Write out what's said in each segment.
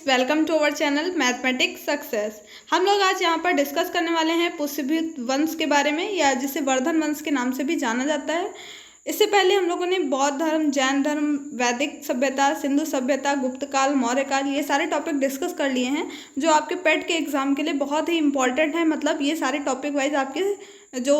Welcome to our channel mathematics success. हम लोग आज यहाँ पर डिस्कस करने वाले हैं पुष्यभूत वंश के बारे में, या जिसे वर्धन वंश के नाम से भी जाना जाता है। इससे पहले हम लोगों ने बौद्ध धर्म, जैन धर्म, वैदिक सभ्यता, सिंधु सभ्यता, गुप्त काल, मौर्य काल, ये सारे टॉपिक डिस्कस कर लिए हैं जो आपके पेट के एग्ज़ाम के लिए बहुत ही इंपॉर्टेंट है। मतलब ये सारे टॉपिक वाइज आपके जो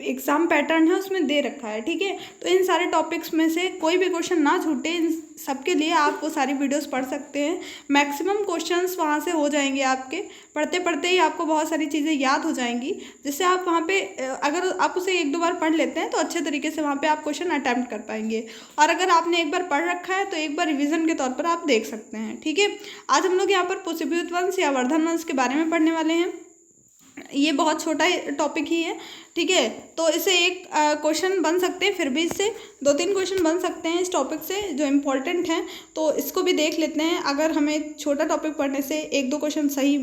एग्ज़ाम पैटर्न है उसमें दे रखा है, ठीक है। तो इन सारे टॉपिक्स में से कोई भी क्वेश्चन ना छूटे, इन सबके लिए आप वो सारी वीडियोस पढ़ सकते हैं। मैक्सिमम क्वेश्चंस वहाँ से हो जाएंगे आपके, पढ़ते पढ़ते ही आपको बहुत सारी चीज़ें याद हो जाएंगी, जिससे आप वहाँ पे अगर आप उसे एक दो बार पढ़ लेते हैं तो अच्छे तरीके से वहाँ पे आप क्वेश्चन अटैम्प्ट कर पाएंगे। और अगर आपने एक बार पढ़ रखा है तो एक बार रिविज़न के तौर पर आप देख सकते हैं, ठीक है। आज हम लोग यहाँ पर पुष्यभूत वंश या वर्धन वंश के बारे में पढ़ने वाले हैं। ये बहुत छोटा टॉपिक ही है, ठीक है। तो इसे एक क्वेश्चन बन सकते हैं, फिर भी इससे दो तीन क्वेश्चन बन सकते हैं इस टॉपिक से जो इम्पोर्टेंट हैं। तो इसको भी देख लेते हैं। अगर हमें छोटा टॉपिक पढ़ने से एक दो क्वेश्चन सही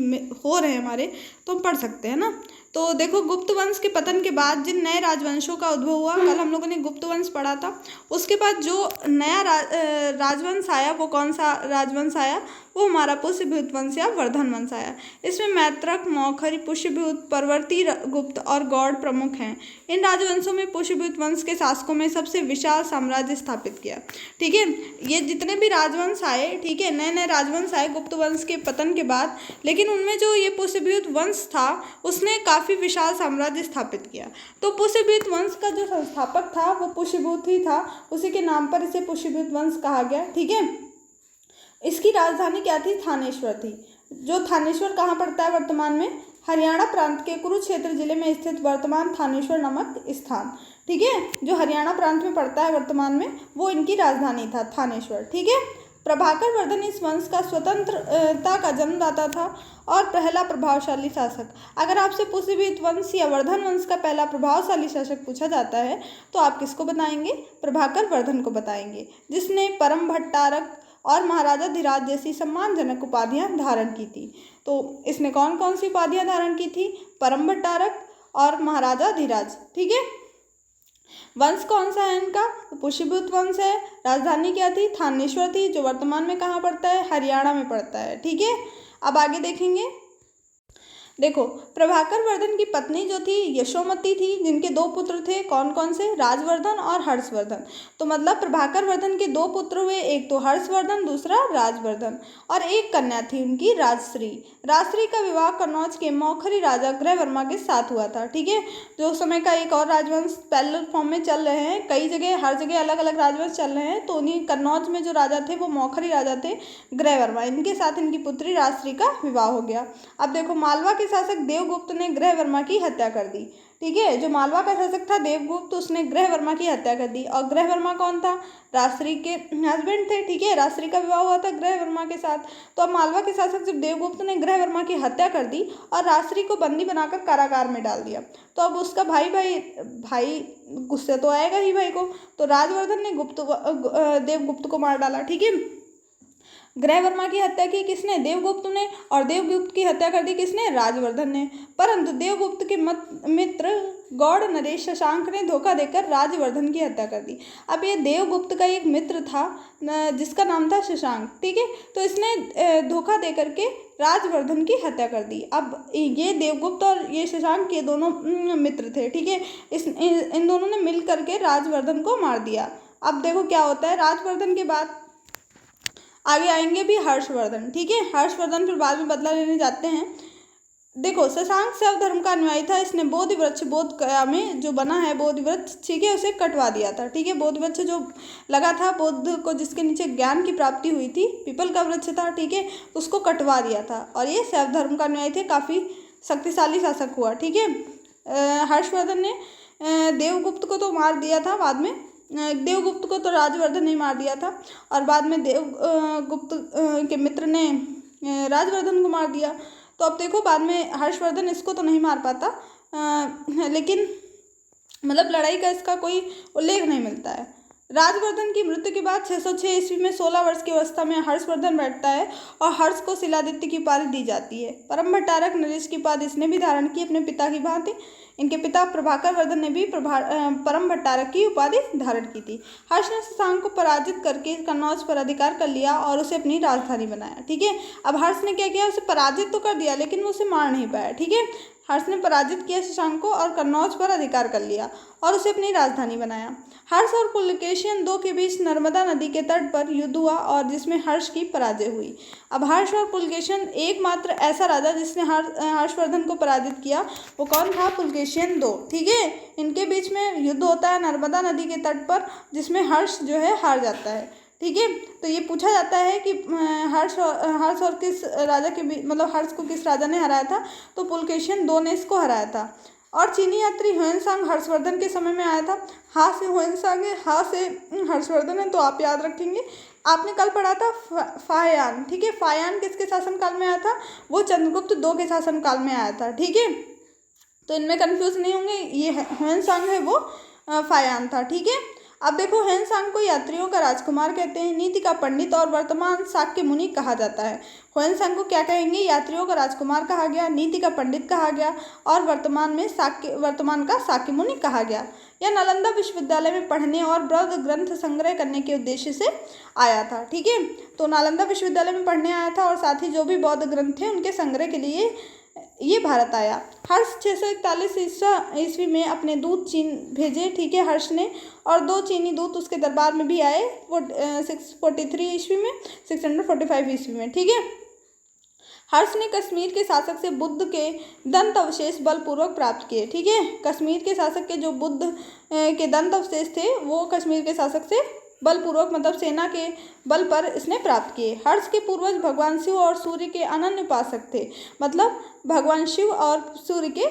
हो रहे हैं हमारे, तो हम पढ़ सकते हैं ना। तो देखो, गुप्त वंश के पतन के बाद जिन नए राजवंशों का उद्भव हुआ, कल हम लोगों ने गुप्त वंश पढ़ा था। उसके बाद जो नया राजवंश आया, वो कौन सा राजवंश आया? वो हमारा पुष्यभूत वंश या वर्धन वंश आया। इसमें मैत्रक, मौखरी, पुष्यभूत, परवर्ती गुप्त और गौड़ प्रमुख हैं। इन राजवंशों में पुष्यभूत वंश के शासकों में सबसे विशाल साम्राज्य स्थापित किया, ठीक है। ये जितने भी राजवंश आए, ठीक है, नए नए राजवंश आए गुप्त वंश के पतन के बाद, लेकिन उनमें जो ये पुष्यभूत वंश था उसने काफ़ी विशाल साम्राज्य स्थापित किया। तो पुष्यभूत वंश का जो संस्थापक था वो पुष्यभूत ही था, उसी के नाम पर इसे पुष्यभूत वंश कहा गया, ठीक है। इसकी राजधानी क्या थी? थानेश्वर थी। जो थानेश्वर कहाँ पड़ता है वर्तमान में? हरियाणा प्रांत के कुरुक्षेत्र जिले में स्थित वर्तमान थानेश्वर नामक स्थान, ठीक है, जो हरियाणा प्रांत में पड़ता है वर्तमान में, वो इनकी राजधानी था, थानेश्वर, ठीक है। प्रभाकर वर्धन इस वंश का स्वतंत्रता का जन्मदाता था और पहला प्रभावशाली शासक। अगर आपसे पुष्यभूत वंश या वर्धन वंश का पहला प्रभावशाली शासक पूछा जाता है तो आप किसको बताएंगे? प्रभाकर वर्धन को बताएंगे, जिसने परम भट्टारक और महाराजा धीराज जैसी सम्मानजनक उपाधियां धारण की थी। तो इसने कौन कौन सी उपाधियां धारण की थी? परम भट्टारक और महाराजा धीराज, ठीक है। वंश कौन सा है इनका? पुष्यभूत वंश है। राजधानी क्या थी? थानेश्वर थी, जो वर्तमान में कहाँ पड़ता है? हरियाणा में पड़ता है, ठीक है। अब आगे देखेंगे। देखो, प्रभाकर वर्धन की पत्नी जो थी यशोमती थी, जिनके दो पुत्र थे। कौन कौन से? राजवर्धन और हर्षवर्धन। तो मतलब प्रभाकर वर्धन के दो पुत्र हुए, एक तो हर्षवर्धन, दूसरा राजवर्धन, और एक कन्या थी उनकी राजश्री। राजश्री का विवाह कन्नौज के मौखरी राजा ग्रहवर्मा के साथ हुआ था, ठीक है। जो उस समय का एक और राजवंश पैरेलल फॉर्म में चल रहे हैं, कई जगह, हर जगह अलग अलग राजवंश चल रहे हैं। तो उन्हीं कन्नौज में जो राजा थे वो मौखरी राजा थे, ग्रहवर्मा। इनके साथ इनकी पुत्री राजश्री का विवाह हो गया। अब देखो, मालवा के शासक देवगुप्त ने ग्रहवर्मा की हत्या कर दी, ठीक है। जो मालवा का शासक था देवगुप्त, उसने ग्रहवर्मा की हत्या कर दी। और ग्रहवर्मा कौन था? राजश्री के हस्बैंड थे, ठीक है। राजश्री का विवाह हुआ था ग्रहवर्मा के साथ। तो अब मालवा के शासक जब देवगुप्त ने ग्रहवर्मा की हत्या कर दी और राजश्री को बंदी बनाकर कारागार में डाल दिया, तो अब उसका भाई गुस्से तो आएगा ही भाई को। तो राजवर्धन ने देवगुप्त को मार डाला, ठीक है। ग्रहवर्मा की हत्या की किसने? देवगुप्त ने। और देवगुप्त की हत्या कर दी किसने? राजवर्धन ने। परंतु देवगुप्त के मित्र गौड़ नरेश शशांक ने धोखा देकर राजवर्धन की हत्या कर दी। अब ये देवगुप्त का एक मित्र था जिसका नाम था शशांक, ठीक है। तो इसने धोखा दे करके राजवर्धन की हत्या कर दी। अब ये देवगुप्त और ये शशांक, ये दोनों मित्र थे, ठीक है। इन दोनों ने मिल करके राजवर्धन को मार दिया। अब देखो क्या होता है। राजवर्धन के बाद आगे आएंगे भी हर्षवर्धन, ठीक है। हर्षवर्धन फिर बाद में बदला लेने जाते हैं। देखो, शशांक शैव धर्म का अनुयायी था। इसने बोधि वृक्ष, बोध गया में जो बना है बोधि वृक्ष, ठीक है, उसे कटवा दिया था, ठीक है। बोधि वृक्ष जो लगा था बुद्ध को, जिसके नीचे ज्ञान की प्राप्ति हुई थी, पीपल का वृक्ष था, ठीक है, उसको कटवा दिया था। और ये शैव धर्म का अनुयायी थे, काफ़ी शक्तिशाली शासक हुआ, ठीक है। हर्षवर्धन ने देवगुप्त को तो मार दिया था, बाद में देवगुप्त को तो राजवर्धन ने मार दिया था, और बाद में देवगुप्त के मित्र ने राजवर्धन को मार दिया। तो अब देखो, बाद में हर्षवर्धन इसको तो नहीं मार पाता, लेकिन मतलब लड़ाई का इसका कोई उल्लेख नहीं मिलता है। राजवर्धन की मृत्यु के बाद 606 ईस्वी में 16 वर्ष की अवस्था में हर्षवर्धन बैठता है और हर्ष को शिलादित्य की उपाधि दी जाती है। परम भट्टारक नरेश की उपाधि इसने भी धारण की अपने पिता की भांति। इनके पिता प्रभाकर वर्धन ने भी परम भट्टारक की उपाधि धारण की थी। हर्ष ने शशांक को पराजित करके कन्नौज पर अधिकार कर लिया और उसे अपनी राजधानी बनाया। ठीक है, अब हर्ष ने क्या किया, उसे पराजित तो कर दिया लेकिन वो उसे मार नहीं पाया। ठीक है, हर्ष ने पराजित किया शशांक को और कन्नौज पर अधिकार कर लिया और उसे अपनी राजधानी बनाया। हर्ष और पुलकेशिन दो के बीच नर्मदा नदी के तट पर युद्ध हुआ और जिसमें हर्ष की पराजय हुई। अब हर्ष और पुलकेशिन एकमात्र ऐसा राजा जिसने हर्षवर्धन को पराजित किया, वो कौन था, पुलकेशिन दो। ठीक है, इनके बीच में युद्ध होता है नर्मदा नदी के तट पर जिसमें हर्ष जो है हार जाता है। ठीक है, तो ये पूछा जाता है कि हर्ष और किस राजा के बीच, मतलब हर्ष को किस राजा ने हराया था, तो पुलकेशिन दो ने इसको हराया था। और चीनी यात्री ह्वेनसांग हर्षवर्धन के समय में आया था। हाँ से ह्वेनसांग है, हाँ से हर्षवर्धन है, तो आप याद रखेंगे। आपने कल पढ़ा था फाह्यान। ठीक है, फाह्यान किसके शासनकाल में आया था, वो चंद्रगुप्त दो के शासनकाल में आया था। ठीक है, तो इनमें कंफ्यूज नहीं होंगे, ये ह्वेनसांग है वो फाह्यान था। ठीक है, अब देखो ह्वेनसांग को यात्रियों का राजकुमार कहते हैं, नीति का पंडित और वर्तमान शाक्य मुनि कहा जाता है। ह्वेनसांग को क्या कहेंगे, यात्रियों का राजकुमार कहा गया, नीति का पंडित कहा गया और वर्तमान का शाक्य मुनि कहा गया। यह नालंदा विश्वविद्यालय में पढ़ने और बौद्ध ग्रंथ संग्रह करने के उद्देश्य से आया था। ठीक है, तो नालंदा विश्वविद्यालय में पढ़ने आया था और साथ ही जो भी बौद्ध ग्रंथ थे उनके संग्रह के लिए ये भारत आया। हर्ष 641 ईस्वी में अपने दूत चीन भेजे। ठीक है, हर्ष ने, और दो चीनी दूत उसके दरबार में भी आए, वो 643 ईस्वी में, 645 ईस्वी में। ठीक है, हर्ष ने कश्मीर के शासक से बुद्ध के दंत अवशेष बलपूर्वक प्राप्त किए। ठीक है, कश्मीर के शासक के जो बुद्ध के दंत अवशेष थे वो कश्मीर के शासक से बलपूर्वक, मतलब सेना के बल पर इसने प्राप्त किए। हर्ष के पूर्वज भगवान शिव और सूर्य के अनन्य उपासक थे, मतलब भगवान शिव और सूर्य के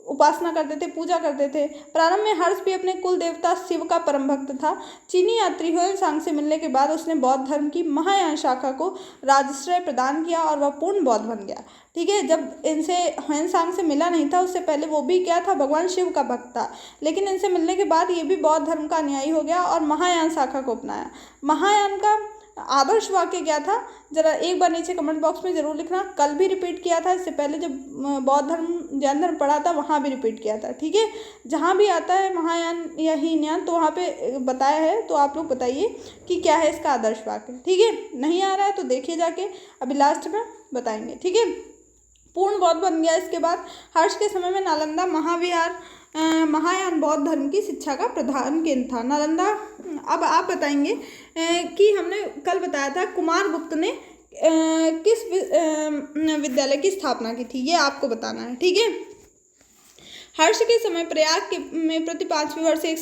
उपासना करते थे, पूजा करते थे। प्रारंभ में हर्ष भी अपने कुल देवता शिव का परम भक्त था। चीनी यात्री ह्वेनसांग से मिलने के बाद उसने बौद्ध धर्म की महायान शाखा को राजश्रय प्रदान किया और वह पूर्ण बौद्ध बन गया। ठीक है, जब इनसे ह्वेनसांग से मिला नहीं था उससे पहले वो भी क्या था, भगवान शिव का भक्त था, लेकिन इनसे मिलने के बाद ये भी बौद्ध धर्म का अनुयायी हो गया और महायान शाखा को अपनाया। महायान का आदर्श वाक्य क्या था, जरा एक बार नीचे कमेंट बॉक्स में जरूर लिखना। कल भी रिपीट किया था, इससे पहले जब बौद्ध धर्म जैन धर्म पढ़ा था वहाँ भी रिपीट किया था। ठीक है, जहाँ भी आता है महायान या हीनयान तो वहाँ पे बताया है, तो आप लोग बताइए कि क्या है इसका आदर्श वाक्य। ठीक है, नहीं आ रहा है तो देखिए जाके, अभी लास्ट में बताएंगे। ठीक है, पूर्ण बौद्ध बन गया। इसके बाद हर्ष के समय में नालंदा महाविहार महायान बौद्ध धर्म की शिक्षा का प्रधान केंद्र था, नालंदा। अब आप बताएंगे कि हमने कल बताया था कुमारगुप्त ने किस विद्यालय की स्थापना की थी, ये आपको बताना है। ठीक है, हर्ष के समय प्रयाग में प्रति 5वें वर्ष एक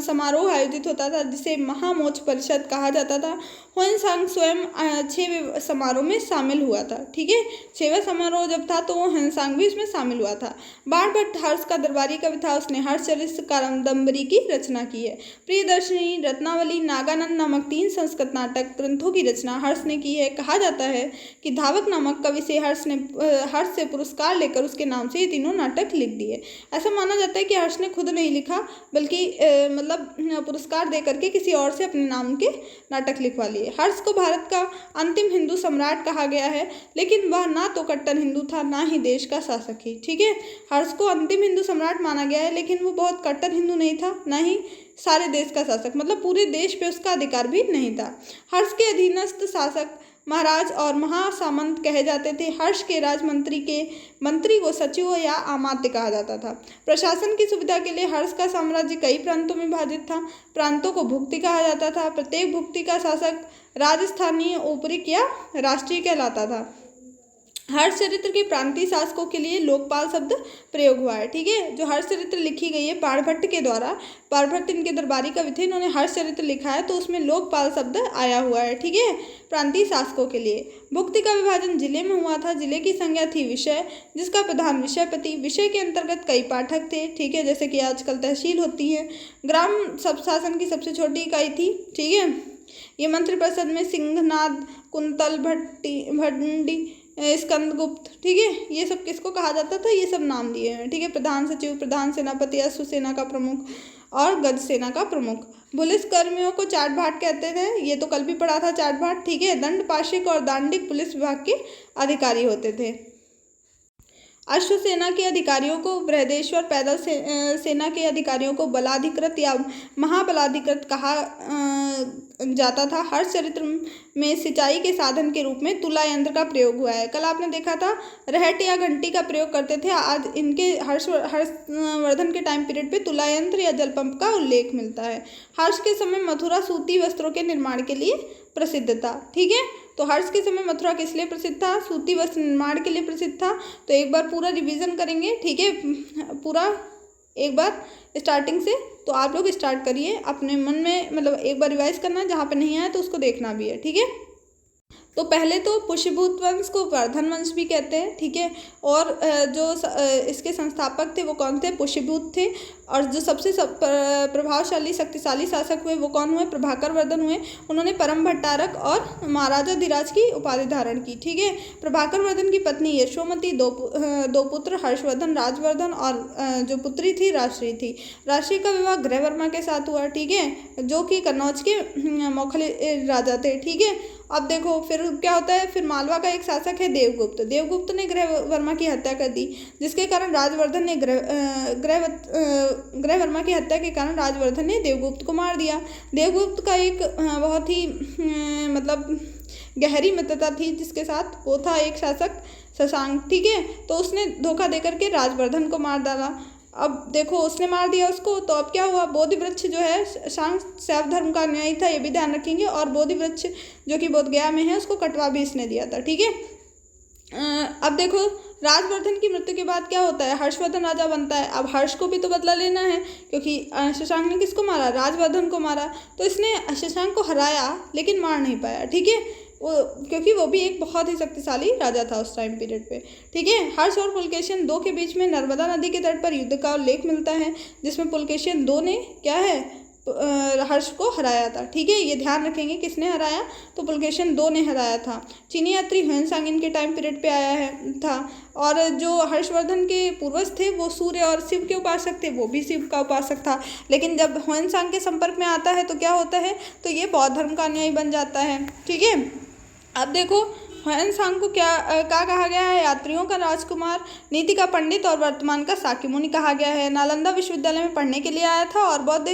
समारोह आयोजित होता था जिसे महामोच परिषद कहा जाता था। ह्वेनसांग स्वयं 6वें समारोह में शामिल हुआ था। ठीक है, 6वां समारोह जब था तो ह्वेनसांग भी इसमें शामिल हुआ था। बाणभट्ट हर्ष का दरबारी कवि था, उसने हर्षचरित कादंबरी की रचना की है। प्रियदर्शिनी, रत्नावली, नागानंद नामक 3 संस्कृत नाटक ग्रंथों की रचना हर्ष ने की है। कहा जाता है कि धावक नामक कवि से हर्ष से पुरस्कार लेकर उसके नाम से ये तीनों नाटक लिख दिए। ऐसा माना जाता है कि हर्ष ने खुद नहीं लिखा, बल्कि मतलब पुरस्कार दे करके किसी और से अपने नाम के नाटक लिखवा लिए। हर्ष को भारत का अंतिम हिंदू सम्राट कहा गया है, लेकिन वह ना तो कट्टर हिंदू था ना ही देश का शासक ही। ठीक है, हर्ष को अंतिम हिंदू सम्राट माना गया है, लेकिन वो बहुत कट्टर हिंदू नहीं था, ना ही सारे देश का शासक, मतलब पूरे देश पे उसका अधिकार भी नहीं था। हर्ष के अधीनस्थ शासक महाराज और महासामंत कहे जाते थे। हर्ष के राजमंत्री के मंत्री को सचिव या अमात्य कहा जाता था। प्रशासन की सुविधा के लिए हर्ष का साम्राज्य कई प्रांतों में विभाजित था। प्रांतों को भुक्ति कहा जाता था। प्रत्येक भुक्ति का शासक राजस्थानीय, ऊपरी या राष्ट्रीय कहलाता था। हर्ष चरित्र के प्रांतीय शासकों के लिए लोकपाल शब्द प्रयोग हुआ है। ठीक है, जो हर्ष चरित्र लिखी गई है बाणभट्ट के द्वारा, बाणभट्ट इनके दरबारी कवि थे, इन्होंने हर्ष चरित्र लिखा है, तो उसमें लोकपाल शब्द आया हुआ है। ठीक है, प्रांतीय शासकों के लिए। भुक्ति का विभाजन जिले में हुआ था। जिले की संज्ञा थी विषय, जिसका प्रधान विषयपति। विषय के अंतर्गत कई पाठक थे। ठीक है, जैसे कि आजकल तहसील होती है। ग्राम सब शासन की सबसे छोटी इकाई थी। ठीक है, ये मंत्रिपरिषद में सिंहनाद, कुंतल, भट्टी, स्कंदगुप्त, ठीक है, ये सब किसको कहा जाता था, ये सब नाम दिए हैं। ठीक है, प्रधान सचिव, प्रधान सेनापति, अश्व सेना का प्रमुख, और गज सेना का प्रमुख। पुलिस कर्मियों को चाट भाट कहते थे, ये तो कल भी पढ़ा था चाट भाट, ठीक है। दंड पाशिक और दांडिक पुलिस विभाग के अधिकारी होते थे। अश्वसेना के अधिकारियों को बृहदेश्वर, पैदल सेना के अधिकारियों को बलाधिकृत या महाबलाधिकृत कहा जाता था। हर्ष चरित्र में सिंचाई के साधन के रूप में तुला यंत्र का प्रयोग हुआ है। कल आपने देखा था रहट या घंटी का प्रयोग करते थे, आज इनके हर्षवर्धन के टाइम पीरियड पे तुला यंत्र या जल पंप का उल्लेख मिलता है। हर्ष के समय मथुरा सूती वस्त्रों के निर्माण के लिए प्रसिद्ध था, ठीक है। तो हर्ष के समय मथुरा किस लिए प्रसिद्ध था? सूती वस्त्र निर्माण के लिए प्रसिद्ध था। तो एक बार पूरा रिवीजन करेंगे, ठीक है, पूरा एक बार स्टार्टिंग से। तो आप लोग स्टार्ट करिए अपने मन में, मतलब एक बार रिवाइज करना, जहाँ पे नहीं आया तो उसको देखना भी है, ठीक है। तो पहले तो पुष्यभूत वंश को वर्धन वंश भी कहते हैं, ठीक है। और जो इसके संस्थापक थे वो कौन थे? पुष्यभूत थे। और जो सबसे प्रभावशाली शक्तिशाली शासक हुए वो कौन हुए? प्रभाकर वर्धन हुए। उन्होंने परम भट्टारक और महाराजा धीराज की उपाधि धारण की, ठीक है। प्रभाकर वर्धन की पत्नी यशोमती, दो पुत्र हर्षवर्धन, राजवर्धन और जो पुत्री थी राष्ट्री थी। राष्ट्री का विवाह गृहवर्मा के साथ हुआ, ठीक है, जो कि कन्नौज के मौखली राजा थे, ठीक है। अब देखो फिर क्या होता है, फिर मालवा का एक शासक है देवगुप्त। देवगुप्त ने गृहवर्मा की हत्या कर दी, जिसके कारण राजवर्धन ने गृहवर्मा की हत्या के कारण राजवर्धन ने देवगुप्त को मार दिया। देवगुप्त का एक बहुत ही मतलब गहरी मित्रता थी जिसके साथ, वो था एक शासक शशांक, ठीक है। तो उसने धोखा देकर के राजवर्धन को मार डाला। अब देखो उसने मार दिया उसको, तो अब क्या हुआ? बोधि वृक्ष जो है, शशांक शैव धर्म का अनुयायी था, ये भी ध्यान रखेंगे। और बोधि वृक्ष जो कि बोधगया में है, उसको कटवा भी इसने दिया था, ठीक है। अब देखो राजवर्धन की मृत्यु के बाद क्या होता है? हर्षवर्धन राजा बनता है। अब हर्ष को भी तो बदला लेना है, क्योंकि शशांक ने किसको मारा? राजवर्धन को मारा। तो इसने शशांक को हराया लेकिन मार नहीं पाया, ठीक है, वो क्योंकि वो भी एक बहुत ही शक्तिशाली राजा था उस टाइम पीरियड पे, ठीक है। हर्ष और पुलकेशिन दो के बीच में नर्मदा नदी के तट पर युद्ध का उल्लेख मिलता है, जिसमें पुलकेशिन दो ने क्या है, हर्ष को हराया था, ठीक है। ये ध्यान रखेंगे किसने हराया? तो पुलकेशिन दो ने हराया था। चीनी यात्री ह्वेनसांग इनके टाइम पीरियड पे आया है था। और जो हर्षवर्धन के पूर्वज थे वो सूर्य और शिव के उपासक थे, वो भी शिव का उपासक था। लेकिन जब ह्वेनसांग के संपर्क में आता है तो क्या होता है? तो ये बौद्ध धर्म का अनुयायी बन जाता है, ठीक है। अब देखो ह्वेनसांग को क्या कहा गया है? यात्रियों का राजकुमार, नीति का पंडित और वर्तमान का शाक्य मुनि कहा गया है। नालंदा विश्वविद्यालय में पढ़ने के लिए आया था और बौद्ध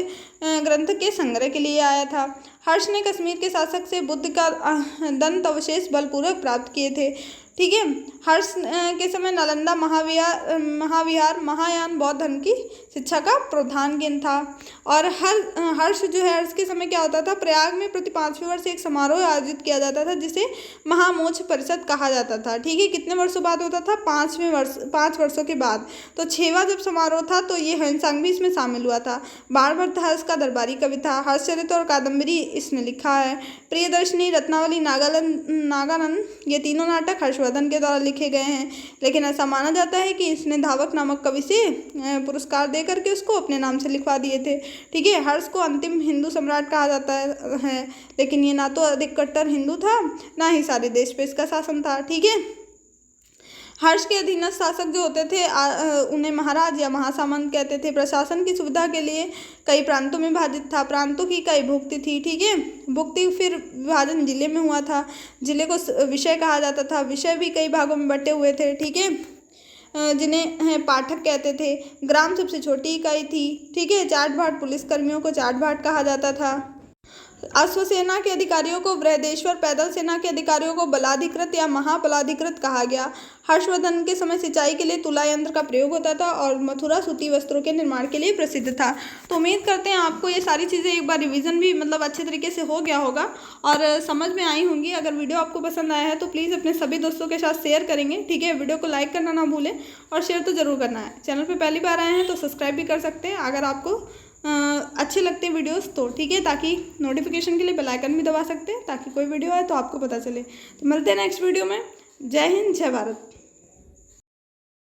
ग्रंथ के संग्रह के लिए आया था। हर्ष ने कश्मीर के शासक से बुद्ध का दंत अवशेष बलपूर्वक प्राप्त किए थे, ठीक है। हर्ष के समय नालंदा महाविहार महायान बौद्ध धर्म की शिक्षा का प्रधान केंद्र था। और हर्ष जो है, हर्ष के समय क्या होता था? प्रयाग में प्रति 5वें वर्ष एक समारोह आयोजित किया जाता था जिसे महामोक्ष परिषद कहा जाता था, ठीक है। कितने वर्षों बाद होता था? 5 वर्षों के बाद। तो 6वां जब समारोह था तो ये ह्वेनसांग भी इसमें शामिल हुआ था। बाणभट्ट हर्ष का दरबारी कवि था। हर्षचरित्र और कादम्बरी इसने लिखा है। प्रियदर्शनी, रत्नावली, नागानंद ये तीनों नाटक हर्षवर्धन के द्वारा लिखे गए हैं। लेकिन ऐसा माना जाता है कि इसने धावक नामक कवि से पुरस्कार दे करके उसको अपने नाम से लिखवा दिए थे, ठीक है। हर्ष को अंतिम हिंदू सम्राट कहा जाता है, लेकिन ये ना तो अधिक कट्टर हिंदू था, ना ही सारे देश पे इसका शासन था, ठीक है। हर्ष के अधीनस्थ शासक जो होते थे उन्हें महाराज या महासामंत कहते थे। प्रशासन की सुविधा के लिए कई प्रांतों में विभाजित था। प्रांतों की कई भुक्ति थी, ठीक है। भुक्ति फिर विभाजन जिले में हुआ था। जिले को विषय कहा जाता था। विषय भी कई भागों में बटे हुए थे, ठीक है, जिन्हें पाठक कहते थे। ग्राम सबसे छोटी इकाई थी, ठीक है। चाट भाट, पुलिस कर्मियों को चाट भाट कहा जाता था। अश्वसेना के अधिकारियों को बृहदेश्वर, पैदल सेना के अधिकारियों को बलाधिकृत या महाबलाधिकृत कहा गया। हर्षवर्धन के समय सिंचाई के लिए तुला यंत्र का प्रयोग होता था और मथुरा सूती वस्त्रों के निर्माण के लिए प्रसिद्ध था। तो उम्मीद करते हैं आपको ये सारी चीज़ें एक बार रिवीजन भी मतलब अच्छे तरीके से हो गया होगा और समझ में आई होंगी। अगर वीडियो आपको पसंद आया है तो प्लीज़ अपने सभी दोस्तों के साथ शेयर करेंगे, ठीक है। वीडियो को लाइक करना ना भूलें और शेयर तो ज़रूर करना है। चैनल पर पहली बार आए हैं तो सब्सक्राइब भी कर सकते हैं अगर आपको अच्छे लगते हैं वीडियोस तो, ठीक है, ताकि नोटिफिकेशन के लिए बेल आइकन भी दबा सकते हैं ताकि कोई वीडियो आए तो आपको पता चले। तो मिलते हैं नेक्स्ट वीडियो में। जय हिंद, जय भारत।